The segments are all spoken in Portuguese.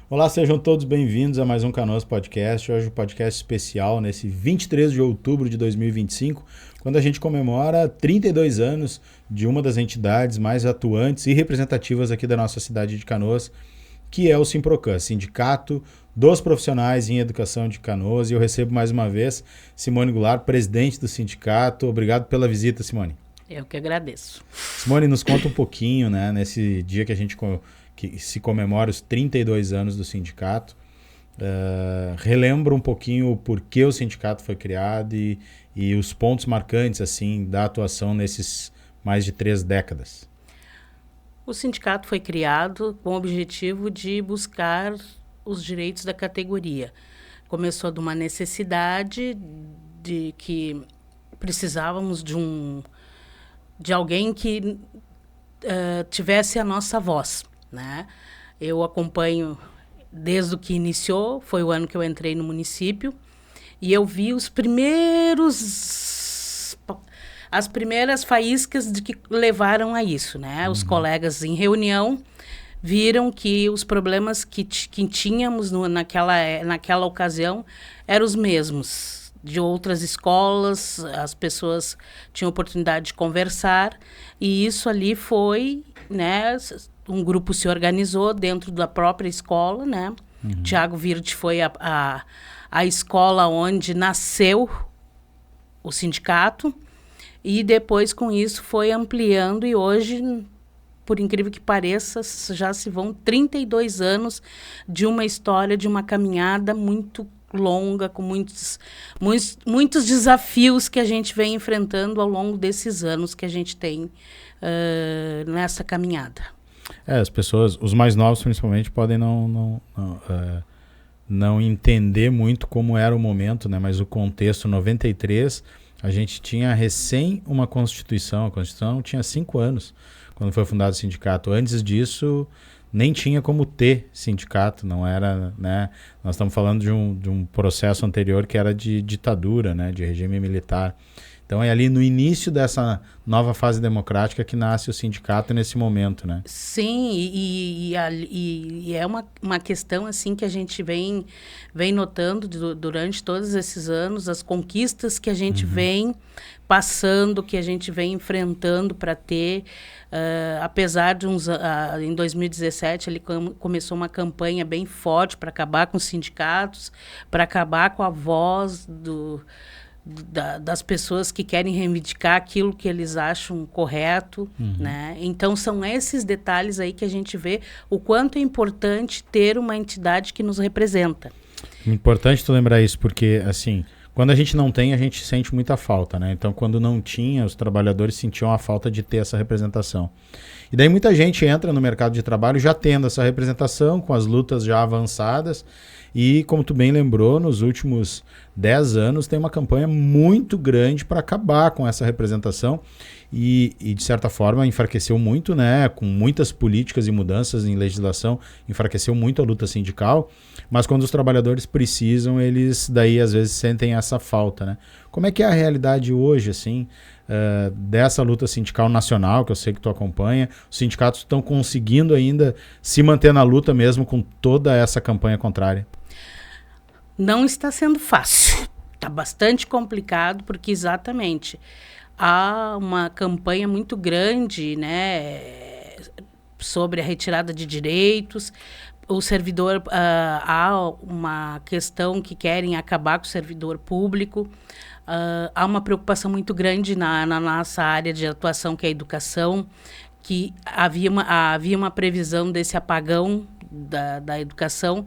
Olá, sejam todos bem-vindos a mais um Canoas Podcast. Hoje um podcast especial nesse 23 de outubro de 2025, quando a gente comemora 32 anos de uma das entidades mais atuantes e representativas aqui da nossa cidade de Canoas, que é o Simprocan, Sindicato dos Profissionais em Educação de Canoas. E eu recebo mais uma vez Simone Goulart, presidente do sindicato. Obrigado pela visita, Simone. Eu que agradeço. Simone, nos conta um pouquinho, né, nesse dia que a gente que se comemora os 32 anos do sindicato. Relembra um pouquinho o porquê o sindicato foi criado e os pontos marcantes assim da atuação nesses mais de 3 décadas. O sindicato foi criado com o objetivo de buscar os direitos da categoria. Começou de uma necessidade de que precisávamos de alguém que tivesse a nossa voz, né? Eu acompanho desde o que iniciou, foi o ano que eu entrei no município, e eu vi as primeiras faíscas de que levaram a isso, né? Os colegas em reunião viram que os problemas que tínhamos naquela ocasião eram os mesmos de outras escolas, as pessoas tinham oportunidade de conversar, e isso ali foi, né, um grupo se organizou dentro da própria escola, né? Tiago Virte foi a escola onde nasceu o sindicato, e depois com isso foi ampliando, e hoje, por incrível que pareça, já se vão 32 anos de uma história, de uma caminhada muito longa, com muitos desafios que a gente vem enfrentando ao longo desses anos que a gente tem nessa caminhada. As pessoas, os mais novos principalmente, podem não entender muito como era o momento, né? Mas o contexto, 93, a gente tinha recém uma Constituição. A Constituição tinha 5 anos quando foi fundado o sindicato. Antes disso, nem tinha como ter sindicato, não era, né? Nós estamos falando de um processo anterior que era de ditadura, né? De regime militar. Então é ali no início dessa nova fase democrática que nasce o sindicato nesse momento, né? Sim, e é uma questão assim que a gente vem notando durante todos esses anos, as conquistas que a gente vem passando, que a gente vem enfrentando para ter, apesar de em 2017 ele começou uma campanha bem forte para acabar com os sindicatos, para acabar com a voz das pessoas que querem reivindicar aquilo que eles acham correto, né? Então, são esses detalhes aí que a gente vê o quanto é importante ter uma entidade que nos representa. Importante tu lembrar isso, porque, assim, quando a gente não tem, a gente sente muita falta, né? Então, quando não tinha, os trabalhadores sentiam a falta de ter essa representação. E daí muita gente entra no mercado de trabalho já tendo essa representação, com as lutas já avançadas. E, como tu bem lembrou, nos últimos 10 anos tem uma campanha muito grande para acabar com essa representação e, de certa forma, enfraqueceu muito, né? Com muitas políticas e mudanças em legislação, enfraqueceu muito a luta sindical. Mas quando os trabalhadores precisam, eles daí às vezes sentem essa falta, né? Como é que é a realidade hoje, assim, dessa luta sindical nacional, que eu sei que tu acompanha? Os sindicatos estão conseguindo ainda se manter na luta mesmo com toda essa campanha contrária? Não está sendo fácil, está bastante complicado, porque exatamente há uma campanha muito grande, né, sobre a retirada de direitos. O servidor, há uma questão que querem acabar com o servidor público. Há uma preocupação muito grande na nossa área de atuação, que é a educação, que havia uma previsão desse apagão da educação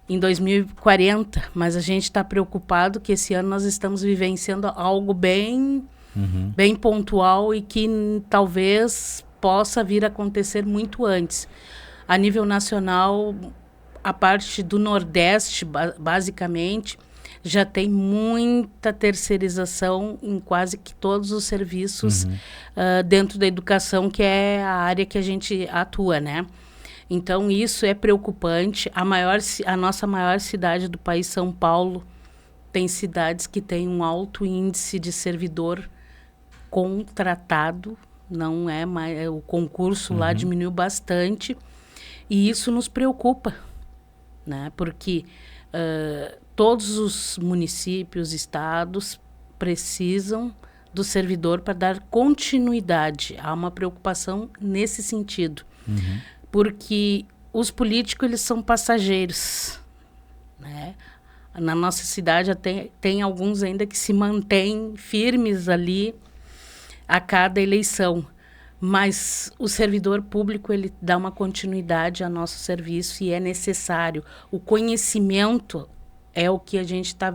em 2040, mas a gente está preocupado que esse ano nós estamos vivenciando algo bem pontual e que talvez possa vir a acontecer muito antes. A nível nacional, a parte do Nordeste, basicamente, já tem muita terceirização em quase que todos os serviços dentro da educação, que é a área que a gente atua, né? Então, isso é preocupante. A nossa maior cidade do país, São Paulo, tem cidades que têm um alto índice de servidor contratado, não é mais, o concurso lá diminuiu bastante, e isso nos preocupa, né? Porque todos os municípios, estados precisam do servidor para dar continuidade. Há uma preocupação nesse sentido. Uhum. Porque os políticos, eles são passageiros, né? Na nossa cidade tem alguns ainda que se mantêm firmes ali a cada eleição. Mas o servidor público, ele dá uma continuidade ao nosso serviço e é necessário. O conhecimento é o que a gente está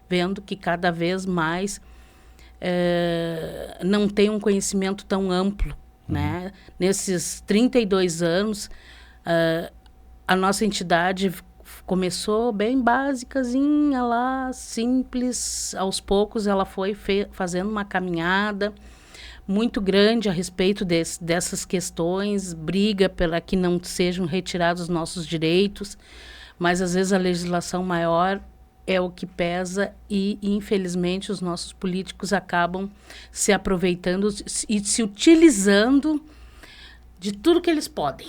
vendo que cada vez mais não tem um conhecimento tão amplo. Né? Nesses 32 anos, a nossa entidade começou bem basicazinha lá, simples. Aos poucos ela foi fazendo uma caminhada muito grande a respeito dessas questões, briga para que não sejam retirados os nossos direitos, mas às vezes a legislação maior é o que pesa e, infelizmente, os nossos políticos acabam se aproveitando e se utilizando de tudo que eles podem.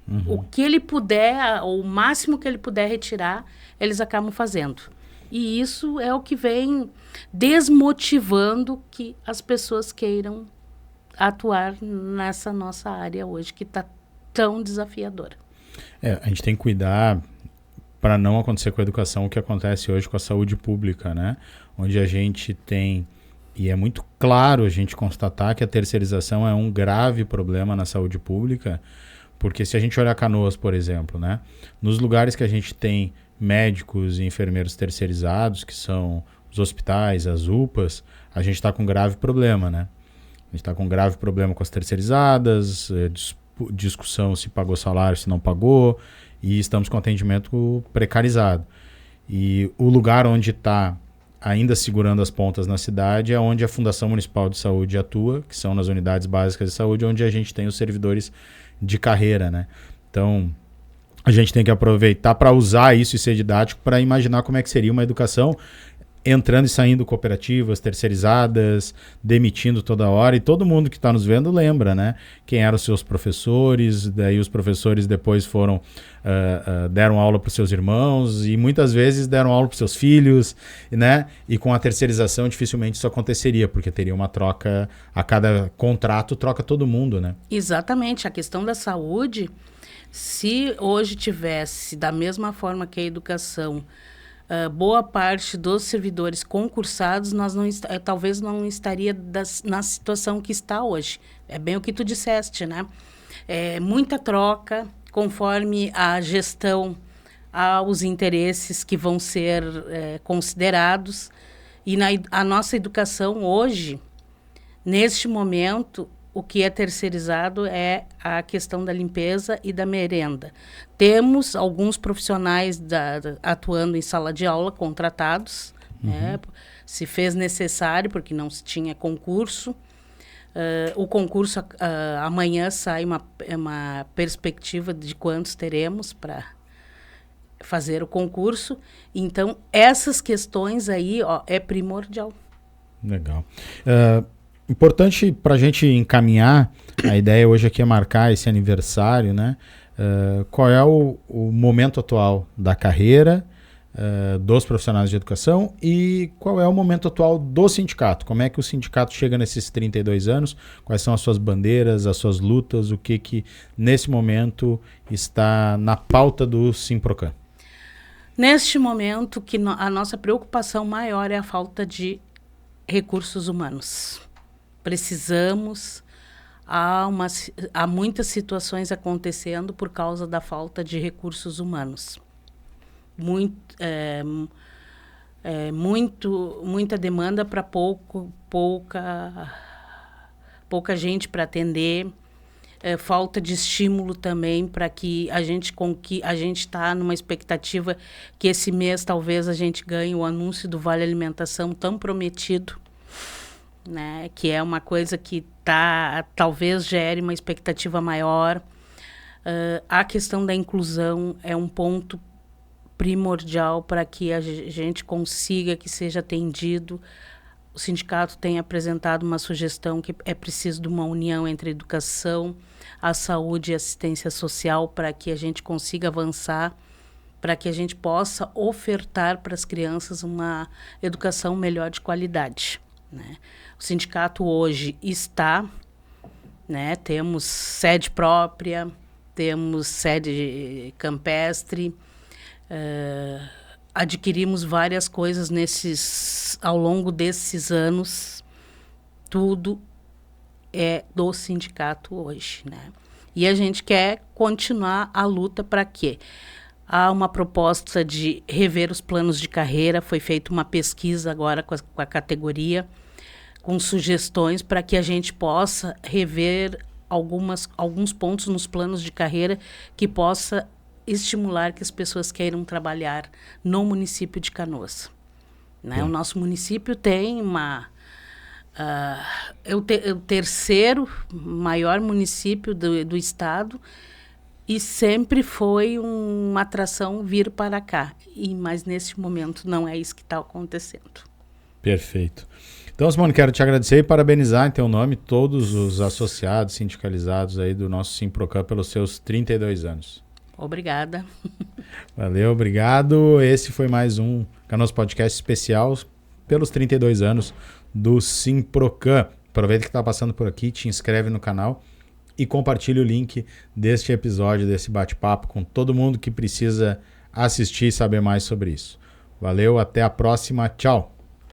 Uhum. O que ele puder, o máximo que ele puder retirar, eles acabam fazendo. E isso é o que vem desmotivando que as pessoas queiram atuar nessa nossa área hoje, que está tão desafiadora. A gente tem que cuidar para não acontecer com a educação o que acontece hoje com a saúde pública, né? Onde a gente tem, e é muito claro a gente constatar que a terceirização é um grave problema na saúde pública, porque se a gente olhar Canoas, por exemplo, né? Nos lugares que a gente tem médicos e enfermeiros terceirizados, que são os hospitais, as UPAs, a gente está com um grave problema, né? A gente está com um grave problema com as terceirizadas, discussão se pagou salário, se não pagou, e estamos com atendimento precarizado. E o lugar onde está ainda segurando as pontas na cidade é onde a Fundação Municipal de Saúde atua, que são nas unidades básicas de saúde, onde a gente tem os servidores de carreira, né? Então, a gente tem que aproveitar para usar isso e ser didático para imaginar como é que seria uma educação entrando e saindo cooperativas, terceirizadas, demitindo toda hora, e todo mundo que está nos vendo lembra, né? Quem eram os seus professores, daí os professores depois foram, deram aula para os seus irmãos, e muitas vezes deram aula para os seus filhos, né? E com a terceirização dificilmente isso aconteceria, porque teria uma troca, a cada contrato troca todo mundo, né? Exatamente, a questão da saúde, se hoje tivesse, da mesma forma que a educação, boa parte dos servidores concursados, nós talvez não estaria na situação que está hoje. É bem o que tu disseste, né? Muita troca, conforme a gestão aos interesses que vão ser considerados. E a nossa educação hoje, neste momento, o que é terceirizado é a questão da limpeza e da merenda. Temos alguns profissionais atuando em sala de aula, contratados, né? Se fez necessário, porque não se tinha concurso. O concurso, amanhã sai uma perspectiva de quantos teremos para fazer o concurso. Então, essas questões aí, é primordial. Legal. Importante para a gente encaminhar, a ideia hoje aqui é marcar esse aniversário, né? Qual é o momento atual da carreira dos profissionais de educação e qual é o momento atual do sindicato? Como é que o sindicato chega nesses 32 anos? Quais são as suas bandeiras, as suas lutas? O que nesse momento está na pauta do Simprocan? Neste momento, a nossa preocupação maior é a falta de recursos humanos. Precisamos, há muitas situações acontecendo por causa da falta de recursos humanos. Muita demanda para pouca gente para atender, falta de estímulo também para que a gente está numa expectativa que esse mês talvez a gente ganhe o anúncio do Vale Alimentação tão prometido, né, que é uma coisa que talvez gere uma expectativa maior. A questão da inclusão é um ponto primordial para que a gente consiga que seja atendido. O sindicato tem apresentado uma sugestão que é preciso de uma união entre a educação, a saúde e a assistência social para que a gente consiga avançar para que a gente possa ofertar para as crianças uma educação melhor de qualidade, né? O sindicato hoje está, né? Temos sede própria, temos sede campestre, adquirimos várias coisas ao longo desses anos, tudo é do sindicato hoje, né? E a gente quer continuar a luta para quê? Há uma proposta de rever os planos de carreira, foi feita uma pesquisa agora com a categoria, com sugestões para que a gente possa rever alguns pontos nos planos de carreira que possa estimular que as pessoas queiram trabalhar no município de Canoas, né? O nosso município tem é o terceiro maior município do estado e sempre foi uma atração vir para cá. Mas nesse momento não é isso que está acontecendo. Perfeito. Então, Simone, quero te agradecer e parabenizar em teu nome todos os associados, sindicalizados aí do nosso Simprocan pelos seus 32 anos. Obrigada. Valeu, obrigado. Esse foi mais um Canoas Podcast especial pelos 32 anos do Simprocan. Aproveita que está passando por aqui, te inscreve no canal e compartilha o link deste episódio, desse bate-papo com todo mundo que precisa assistir e saber mais sobre isso. Valeu, até a próxima, tchau!